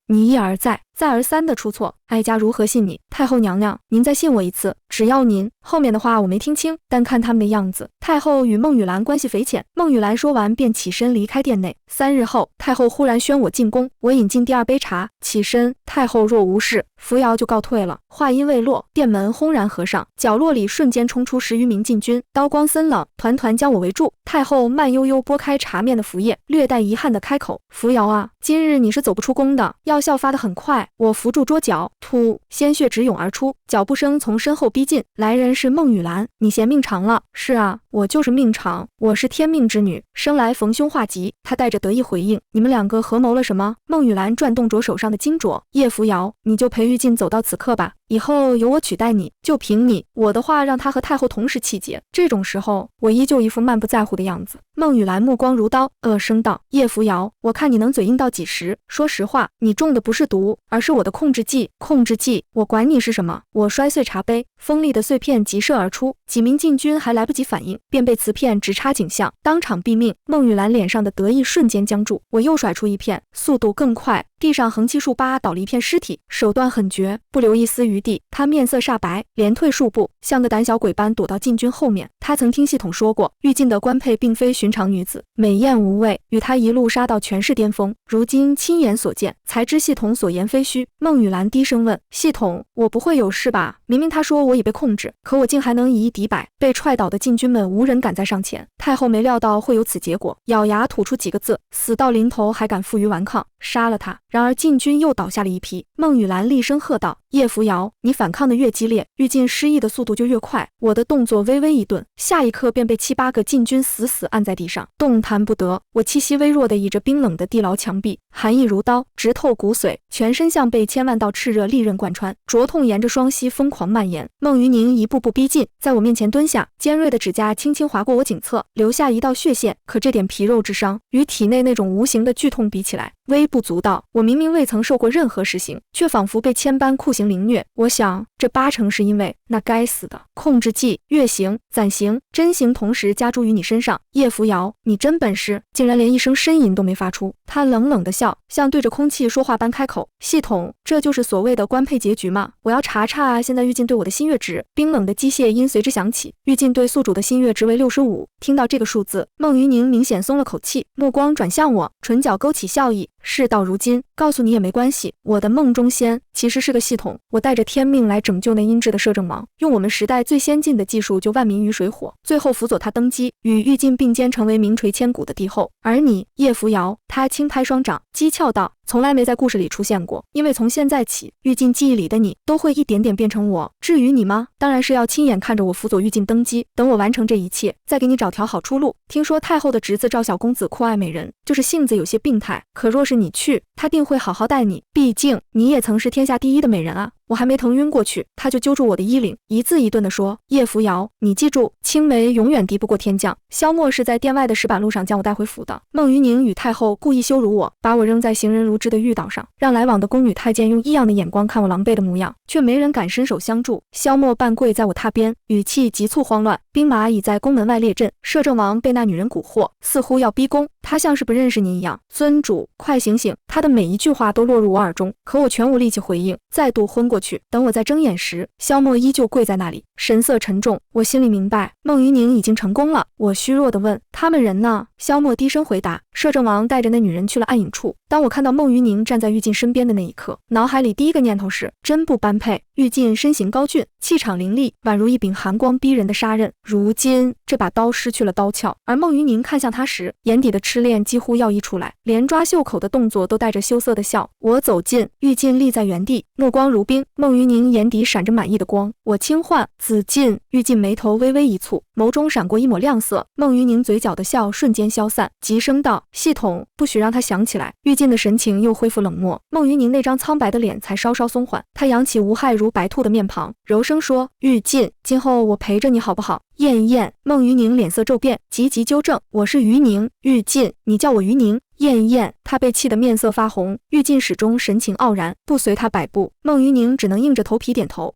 [SPEAKER 1] 你一而再再而三的出错，哀家如何信你？太后娘娘，您再信我一次，只要您……后面的话我没听清，但看他们的样子，太后与孟雨兰关系匪浅。孟雨兰说完便起身离开殿内。3日后，太后忽然宣我进宫，我饮尽第2杯茶，起身，太后若无事，扶摇就告退了。话音未落，殿门轰然合上，角落里瞬间冲出10余名禁军，刀光森冷，团团将我围住。太后慢悠悠拨开茶面的符页，略带遗憾的开口：扶摇啊，今日你是走不出宫的，药效发得很快。我扶住桌角，突，鲜血直涌而出，脚步声从身后逼近，来人是孟雨兰，你嫌命长了？是啊，我就是命长，我是天命之女，生来逢凶化吉。她带着得意回应，你们2个合谋了什么？孟雨兰转动着手上的金镯，叶扶摇，你就陪玉镜走到此刻吧，以后由我取代你，就凭你我的话让他和太后同时气结。这种时候，我依旧一副漫不在乎的样子。孟雨兰目光如刀，恶声道：叶扶摇，我看你能嘴硬到几时？说实话，你中的不是毒，而是我的控制剂。控制剂，我管你是什么！我摔碎茶杯，锋利的碎片急射而出，几名禁军还来不及反应，便被瓷片直插颈项，当场毙命。孟雨兰脸上的得意瞬间僵住，我又甩出一片，速度更快，地上横七竖八倒了一片尸体，手段狠绝，不留一丝余地。他面色煞白，连退数步，像个胆小鬼般躲到禁军后面。他曾听系统说过，玉镜的官配并非寻常女子，美艳无畏，与他一路杀到权势巅峰。如今亲眼所见，才知系统所言非虚。孟雨兰低声问：系统，我不会有事吧？明明他说我已被控制，可我竟还能以一敌百。被踹倒的禁军们无人敢再上前。太后没料到会有此结果，咬牙吐出几个字：死到临头还敢负隅顽抗，杀了他。然而禁军又倒下了一批。孟雨兰厉声喝道：“叶扶摇，你反抗的越激烈，玉进失忆的速度就越快。”我的动作微微一顿，下一刻便被7、8个禁军死死按在地上，动弹不得。我气息微弱地倚着冰冷的地牢墙壁，寒意如刀，直透骨髓，全身像被千万道炽热利刃贯穿，灼痛沿着双膝疯狂蔓延。孟于宁一步步逼近，在我面前蹲下，尖锐的指甲轻轻划过我颈侧，留下一道血线。可这点皮肉之伤，与体内那种无形的剧痛比起来，微不足道。我明明未曾受过任何实刑，却仿佛被千般酷刑凌虐。我想，这8成是因为那该死的控制剂、月刑、暂刑、真刑同时加诸于你身上。叶扶摇，你真本事，竟然连一声呻吟都没发出。他冷冷的笑，像对着空气说话般开口：“系统，这就是所谓的官配结局吗？我要查查现在玉进对我的心悦值。”冰冷的机械音随之响起，玉进对宿主的心悦值为65。听到这个数字，孟于宁明显松了口气，目光转向我，唇角勾起笑意。事到如今，告诉你也没关系，我的梦中仙其实是个系统，我带着天命来拯救那阴质的摄政王，用我们时代最先进的技术救万民于水火，最后辅佐他登基，与玉进并肩成为名垂千古的帝后。而你，叶扶摇，他轻拍双掌，讥诮道：“从来没在故事里出现过，因为从现在起，玉进记忆里的你都会一点点变成我。至于你吗？当然是要亲眼看着我辅佐玉进登基，等我完成这一切，再给你找条好出路。听说太后的侄子赵小公子酷爱美人，就是性子有些病态，可若是你去，他定会好好待你，毕竟你也曾是天下第一的美人啊。”我还没疼晕过去，他就揪住我的衣领，一字一顿地说：“叶扶摇，你记住，青梅永远敌不过天降。萧默是在殿外的石板路上将我带回府的。孟于宁与太后故意羞辱我，把我扔在行人如织的御岛上，让来往的宫女太监用异样的眼光看我狼狈的模样，却没人敢伸手相助。萧默半跪在我榻边，语气急促慌乱。兵马已在宫门外列阵，摄政王被那女人蛊惑，似乎要逼宫。他像是不认识你一样。尊主，快醒醒！”他的每一句话都落入我耳中，可我全无力气回应，再度昏过去。等我再睁眼时，萧默依旧跪在那里，神色沉重。我心里明白，孟于宁已经成功了。我虚弱地问：“他们人呢？”萧默低声回答：“摄政王带着那女人去了暗影处。”当我看到孟于宁站在玉进身边的那一刻，脑海里第一个念头是：真不般配。玉进身形高峻，气场凌厉，宛如一柄寒光逼人的杀刃。如今这把刀失去了刀鞘，而孟于宁看向他时，眼底的痴恋几乎要溢出来，连抓袖口的动作都带着羞涩的笑。我走近，玉进立在原地，目光如冰。孟于宁眼底闪着满意的光。我轻唤：“子进！”玉进眉头微微一蹙，眸中闪过一抹亮色。孟于宁嘴角的笑瞬间消散，急声道：“系统，不许让他想起来。”玉进的神情又恢复冷漠，孟于宁那张苍白的脸才稍稍松缓，他扬起无害如白兔的面庞，柔声说：“玉进，今后我陪着你好不好？”燕燕，孟于宁脸色骤变，急急纠正：“我是于宁，玉进，你叫我于宁。”燕燕，他被气得面色发红。玉进始终神情傲然，不随他摆布。孟于宁只能硬着头皮点头：“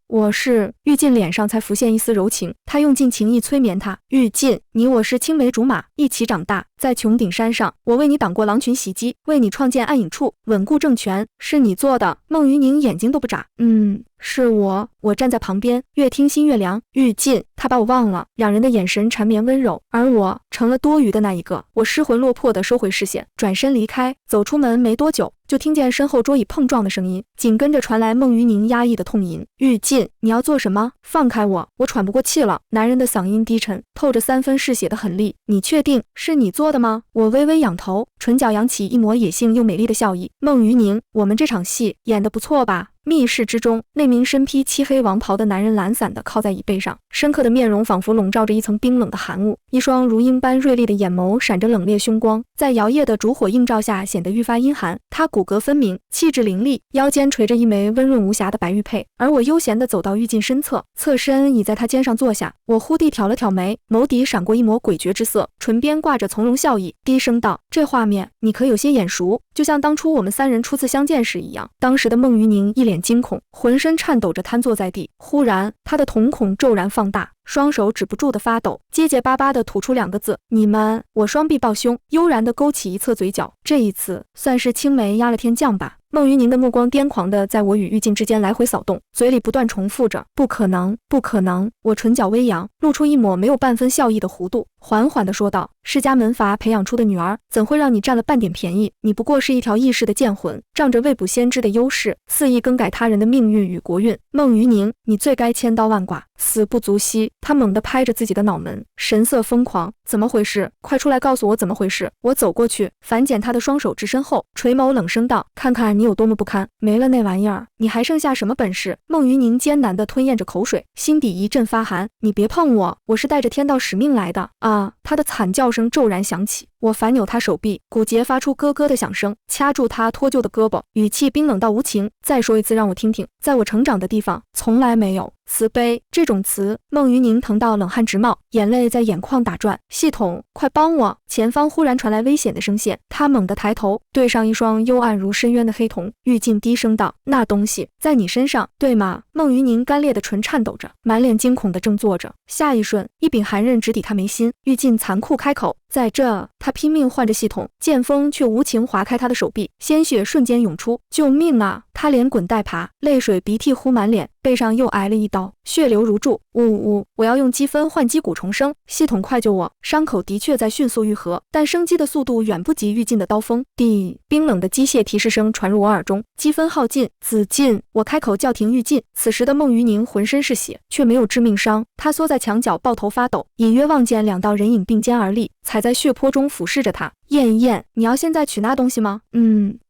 [SPEAKER 1] 我是。”玉进脸上才浮现一丝柔情，他用尽情意催眠他：“玉进，你我是青梅竹马，一起长大，在穹顶山上，我为你挡过狼群袭击，为你创建暗影处，稳固政权，是你做的。”孟于宁眼睛都不眨：“是我。”我站在旁边，越听心越凉。玉进，他把我忘了。两人的眼神缠绵温柔，而我成了多余的那一个。我失魂落魄地收回视线，转身离开。走出门没多久，就听见身后桌椅碰撞的声音，紧跟着传来孟于宁压抑的痛吟：“玉进，你要做什么？放开我！”我喘不过气了。男人的嗓音低沉，透着3分嗜血的狠戾。“你确定是你做的吗？”我微微仰头，唇角扬起一抹野性又美丽的笑意。“孟于宁，我们这场戏演得不错吧？”密室之中，那名身披漆黑王袍的男人懒散地靠在椅背上，深刻的面容仿佛笼罩着一层冰冷的寒雾，一双如鹰般锐利的眼眸闪着冷冽凶光，在摇曳的烛火映照下显得愈发阴寒。他骨骼分明，气质凌厉，腰间垂着一枚温润无瑕的白玉佩，而我悠闲地走到玉进身侧，侧身倚在他肩上坐下。我忽地挑了挑眉，眸底闪过一抹诡谲之色，唇边挂着从容笑意，低声道：“这画面你可有些眼熟，就像当初我们3人初次相见时一样。”当时的孟于宁一脸惊恐，浑身颤抖着瘫坐在地。忽然他的瞳孔骤然放大，双手止不住的发抖，结结巴巴地吐出2个字：“你们。”我双臂抱胸，悠然地勾起一侧嘴角，这一次算是青梅压了天降吧。孟于宁的目光癫狂地在我与玉进之间来回扫动，嘴里不断重复着：“不可能，不可能。”我唇角微扬，露出一抹没有半分笑意的弧度，缓缓地说道：“世家门阀培养出的女儿，怎会让你占了半点便宜？你不过是一条异世的剑魂，仗着未卜先知的优势，肆意更改他人的命运与国运。孟于宁，你最该千刀万剐，死不足惜。他猛地拍着自己的脑门，神色疯狂。怎么回事？快出来告诉我怎么回事！我走过去，反剪他的双手至身后，垂眸冷声道：看看你有多么不堪，没了那玩意儿，你还剩下什么本事？孟余宁艰难地吞咽着口水，心底一阵发寒。你别碰我，我是带着天道使命来的啊！他的惨叫声骤然响起。我反扭他手臂，骨节发出咯咯的响声，掐住他脱臼的胳膊，语气冰冷到无情。再说一次让我听听，在我成长的地方，从来没有慈悲这种词。孟余宁疼到冷汗直冒，眼泪在眼眶打转。系统，快帮我！前方忽然传来危险的声线，他猛地抬头，对上一双幽暗如深渊的黑瞳。玉静低声道：那东西在你身上，对吗？孟余宁干裂的唇颤抖着，满脸惊恐地正坐着。下一瞬，一柄寒刃直抵他眉心。玉静残酷开口：在这！他拼命唤着系统，剑锋却无情划开他的手臂，鲜血瞬间涌出。救命啊！他连滚带爬，泪水鼻涕呼满脸，背上又挨了一刀，血流如注。呜呜！我要用积分换击骨重生，系统快救我！伤口的确在迅速愈合，但生机的速度远不及玉静的刀锋。冰冷的机械提示声传入我耳中，积分耗尽，子尽！我开口叫停玉静。此时的孟余宁浑身是血，却没有致命伤。他缩在墙角，抱头发抖，隐约望见两道人影并肩而立，踩在血泊中俯视着他。燕，你要现在取那东西吗？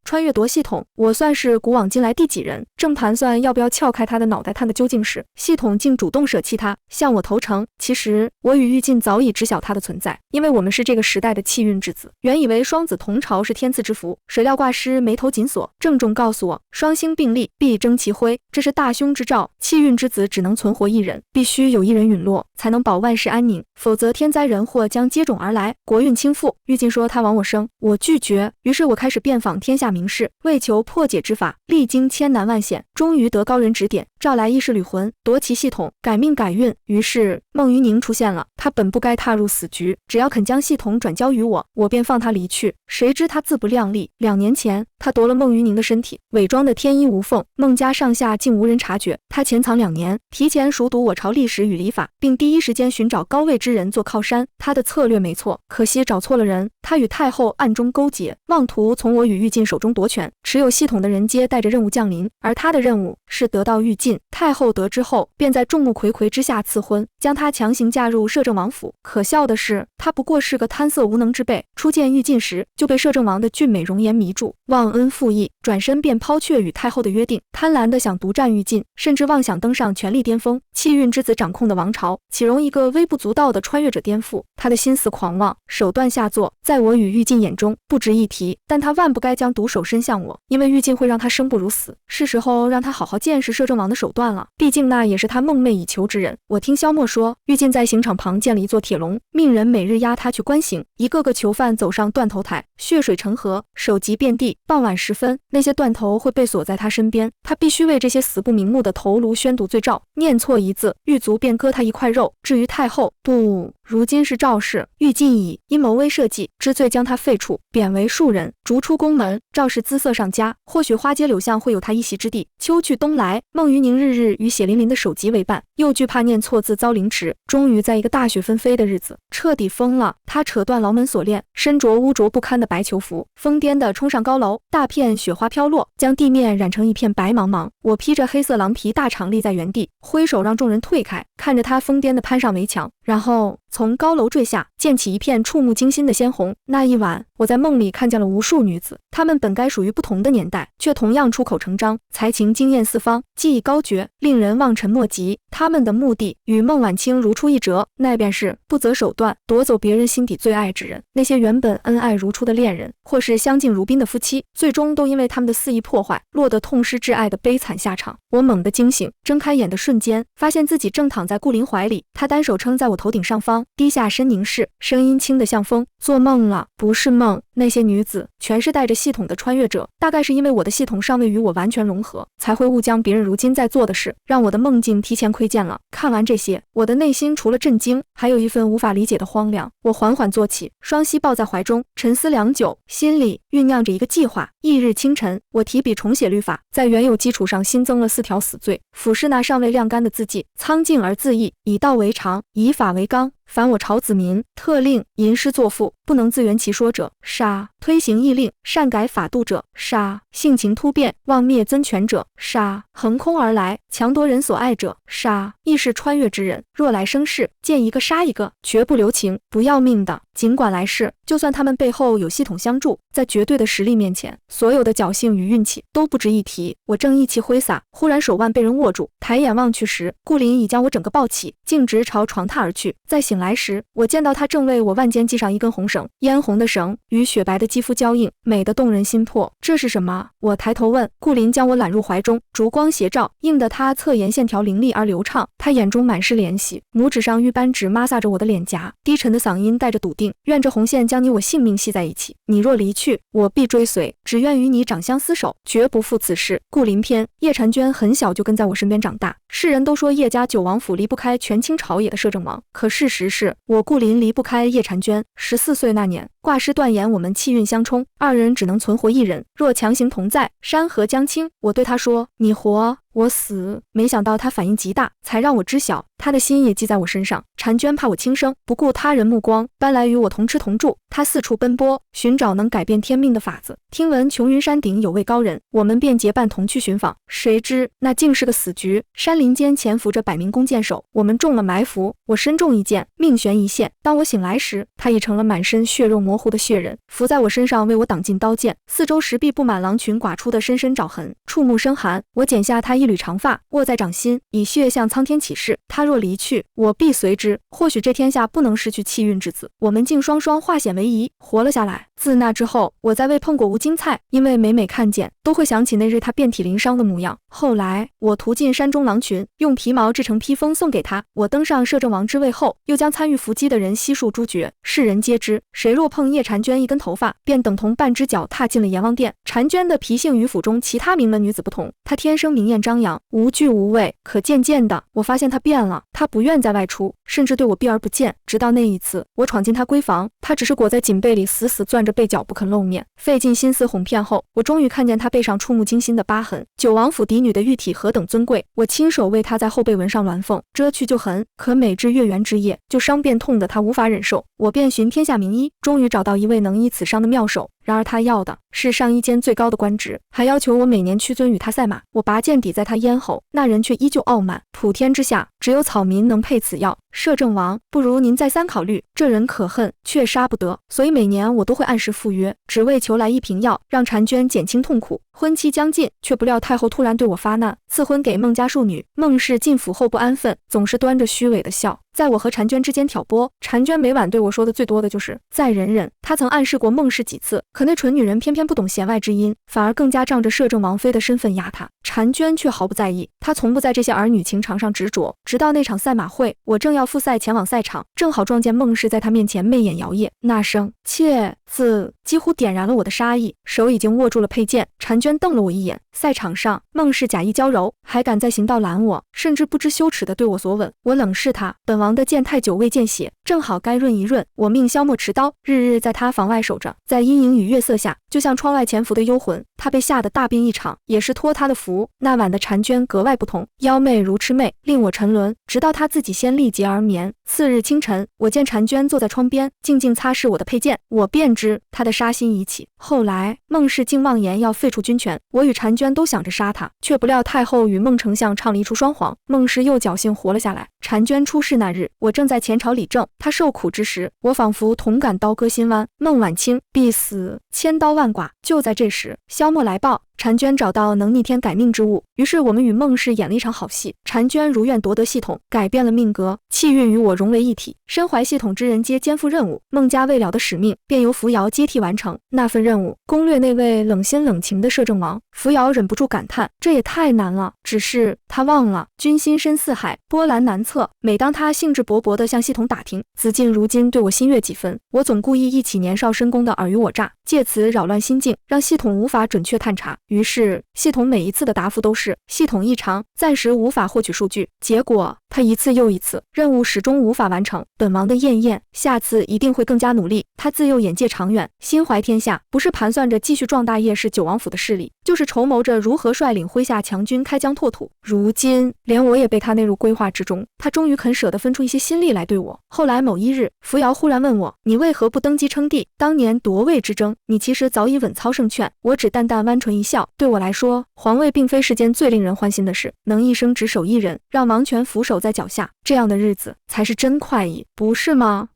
[SPEAKER 1] 穿越夺系统，我算是古往今来第几人？正盘算要不要撬开他的脑袋探个究竟时，系统竟主动舍弃他，向我投诚。其实我与玉静早已知晓他的存在，因为我们是这个时代的气运之子。原以为双子同朝是天赐之福，谁料挂师眉头紧锁，郑重告诉我，双星并立，必争其辉，这是大凶之兆。气运之子只能存活一人，必须有一人陨落，才能保万世安宁，否则天灾人祸将接踵而来，国运倾覆。玉静说他往我生，我拒绝。于是我开始遍访天下名士，为求破解之法，历经千难万险，终于得高人指点，召来异世旅魂，夺其系统，改命改运。于是孟余宁出现了，他本不该踏入死局，只要肯将系统转交于我，我便放他离去。谁知他自不量力，2年前他夺了孟余宁的身体，伪装的天衣无缝，孟家上下竟无人察觉。他潜藏2年，提前熟读我朝历史与礼法，并第一时间寻找高位之人做靠山。他的策略没错，可惜找错了人。他与太后暗中勾结，妄图从我与玉静手中夺权。持有系统的人皆带着任务降临，而他的任务是得到玉静。太后得知后，便在众目睽睽之下赐婚，将他强行嫁入摄政王府。可笑的是，他不过是个贪色无能之辈，初见玉静时就被摄政王的俊美容颜迷住，忘恩负义，转身便抛却与太后的约定，贪婪地想独占玉静，甚至妄想登上权力巅峰。气运之子掌控的王朝，岂容一个微不足道的穿越者颠覆？他的心思狂妄，手段下作，在我与玉静眼中不值一提，但他万不该将毒手伸向我，因为玉静会让他生不如死。是时候让他好好见识摄政王的手段了，毕竟那也是他梦寐以求之人。我听萧默说，玉静在刑场旁建了一座铁笼，命人每日押他去关刑，一个个囚犯走上断头台，血水成河，首级遍地。傍晚时分，那些断头会被锁在他身边，他必须为这些死不瞑目的头颅宣读罪诏，念错一字，狱卒便割他一块肉。至于太后，不，如今是赵氏，玉静以阴谋威设计之罪将他废黜，贬为庶人，逐出宫门。赵氏姿色上佳，或许花街柳巷会有他一席之地。秋去冬来，孟余宁日日与血淋淋的首级为伴，又惧怕念错字遭凌迟，终于在一个大雪纷飞的日子彻底疯了。他扯断牢门锁链，身着污浊不堪的白囚服，疯癫地冲上高楼，大片雪花飘落，将地面染成一片白茫茫。我披着黑色狼皮大氅立在原地，挥手让众人退开，看着他疯癫地攀上围墙，然后从高楼坠下，溅起一片触目惊心的鲜红。那一晚，我在梦里看见了无数女子，她们本该属于不同的年代，却同样出口成章，才情惊艳四方，技艺高绝，令人望尘莫及。她们的目的与孟晚清如出一辙，那便是不择手段夺走别人心底最爱之人。那些原本恩爱如初的恋人，或是相敬如宾的夫妻，最终都因为他们的肆意破坏，落得痛失挚爱的悲惨下场。我猛地惊醒，睁开眼的瞬间，发现自己正躺在顾林怀里，他单手撑在我头顶上方，低下身凝视，声音轻得像风。做梦了，不是梦，那些女子全是带着系统的穿越者，大概是因为我的系统尚未与我完全融合，才会误将别人如今在做的事，让我的梦境提前窥见了。看完这些，我的内心除了震惊，还有一份无法理解的荒凉。我缓缓坐起，双膝抱在怀中，沉思良久，心里酝酿着一个计划。翌日清晨，我提笔重写律法，在原有基础上新增了4条死罪，俯视那尚未晾干的字迹，苍劲而恣意，以道为常，以法为纲。凡我朝子民，特令吟诗作赋，不能自圆其说者，杀。推行义令，擅改法度者，杀；性情突变，妄灭尊权者，杀；横空而来，强夺人所爱者，杀；意识穿越之人，若来生事，见一个杀一个，绝不留情，不要命的。尽管来世，就算他们背后有系统相助，在绝对的实力面前，所有的侥幸与运气都不值一提。我正意气挥洒，忽然手腕被人握住，抬眼望去时，顾林已将我整个抱起，径直朝床榻而去。再醒来时，我见到他正为我腕间系上一根红绳，嫣红的绳与雪白的肌肤交映，美得动人心魄。这是什么？我抬头问。顾林将我揽入怀中，烛光斜照，映得他侧颜线条凌厉而流畅。他眼中满是怜惜，拇指上玉扳指摩挲着我的脸颊，低沉的嗓音带着笃定，愿这红线将你我性命系在一起。你若离去，我必追随，只愿与你长相厮守，绝不负此事。顾林篇。叶婵娟很小就跟在我身边长大，世人都说叶家九王府离不开权倾朝野的摄政王，可事实是我顾林离不开叶婵娟。14岁那年，挂失断言我们气运相冲，二人只能存活一人，若强行同在，山河将倾。我对他说，你活我死，没想到他反应极大，才让我知晓他的心也记在我身上。婵娟怕我轻生，不顾他人目光，搬来与我同吃同住。他四处奔波，寻找能改变天命的法子。听闻琼云山顶有位高人，我们便结伴同去寻访。谁知那竟是个死局，山林间潜伏着100名弓箭手，我们中了埋伏。我身中一箭，命悬一线。当我醒来时，他已成了满身血肉模糊的血人，伏在我身上为我挡尽刀剑，四周石壁布满狼群刮出的深深爪痕，触目生寒。我剪下他一缕长发，握在掌心，以血向苍天起誓，他若离去，我必随之。或许这天下不能失去气运之子，我们竟双双化险为夷，活了下来。自那之后，我再未碰过吴金菜，因为每看见，都会想起那日他遍体鳞伤的模样。后来，我屠尽山中狼群，用皮毛制成披风送给他。我登上摄政王之位后，又将参与伏击的人悉数诛绝。世人皆知，谁若碰叶婵娟一根头发，便等同半只脚踏进了阎王殿。婵娟的脾性与府中其他名门女子不同，她天生明艳张扬，无惧无畏。可渐渐的，我发现她变了，她不愿再外出，甚至对我避而不见。直到那一次，我闯进她闺房，她只是裹在锦被里死死攥着被角不肯露面。费尽心思哄骗后，我终于看见她背上触目惊心的疤痕。九王府嫡女的玉体何等尊贵，我亲手为她在后背纹上鸾凤，遮去旧痕。可每至月圆之夜，就伤便痛得她无法忍受。我便寻天下名医，终于找到一位能医此伤的妙手。然而他要的是上衣间最高的官职，还要求我每年屈尊与他赛马。我拔剑抵在他咽喉，那人却依旧傲慢。普天之下，只有草民能配此药。摄政王，不如您再三考虑，这人可恨，却杀不得。所以每年我都会按时赴约，只为求来一瓶药，让婵娟减轻痛苦。婚期将近，却不料太后突然对我发难，赐婚给孟家庶女。孟氏进府后不安分，总是端着虚伪的笑，在我和婵娟之间挑拨。婵娟每晚对我说的最多的就是再忍忍。她曾暗示过孟氏几次，可那蠢女人偏偏不懂弦外之音，反而更加仗着摄政王妃的身份压她。婵娟却毫不在意，她从不在这些儿女情长上执着。直到那场赛马会，我正要复赛前往赛场，正好撞见孟氏在她面前媚眼摇曳，那声妾字几乎点燃了我的杀意，手已经握住了佩剑。婵娟瞪了我一眼。赛场上，孟氏假意娇柔，还敢在行道拦我，甚至不知羞耻地对我所吻。我冷视他，本王的剑太久未见血，正好该润一润。我命萧默持刀，日日在他房外守着，在阴影与月色下，就像窗外潜伏的幽魂。他被吓得大病一场，也是托他的福。那晚的婵娟格外不同，妖媚如魑魅，令我沉沦，直到她自己先历劫而眠。次日清晨，我见婵娟坐在窗边，静静擦拭我的佩剑，我便知她的杀心已起。后来孟氏竟妄言要废除军权，我与婵娟都想着杀她，却不料太后与孟丞相唱了一出双簧，孟氏又侥幸活了下来。婵娟出事那日，我正在前朝理政，她受苦之时，我仿佛同感刀割心剜，孟晚清必死，千刀万剐。就在这时，萧默来报，婵娟找到能逆天改命之物，于是我们与孟氏演了一场好戏。婵娟如愿夺得系统，改变了命格，气运与我融为一体，身怀系统之人皆肩负任务，孟家未了的使命便由扶摇接替完成。那份任务，攻略那位冷心冷情的摄政王。扶摇忍不住感叹，这也太难了。只是他忘了，君心深似海，波澜难测。每当他兴致勃勃地向系统打听，子晋如今对我心悦几分，我总故意忆起年少深宫的尔虞我诈，借此扰乱心境，让系统无法准确探查。于是系统每一次的答复都是系统异常，暂时无法获取数据。结果他一次又一次，任务始终无法完成。本王的燕燕，下次一定会更加努力。他自幼眼界长远，心怀天下，不是盘算着继续壮大叶氏九王府的势力，就是筹谋着如何率领麾下强军开疆拓土。如今连我也被他内入规划之中，他终于肯舍得分出一些心力来对我。后来某一日，扶摇忽然问我，你为何不登基称帝？当年夺位之争，你其实早已稳操胜券。我只淡淡弯唇一笑，对我来说，皇位并非世间最令人欢心的事，能一生只守一人，让王权俯首在脚下，这样的日子才是真快意，不是吗？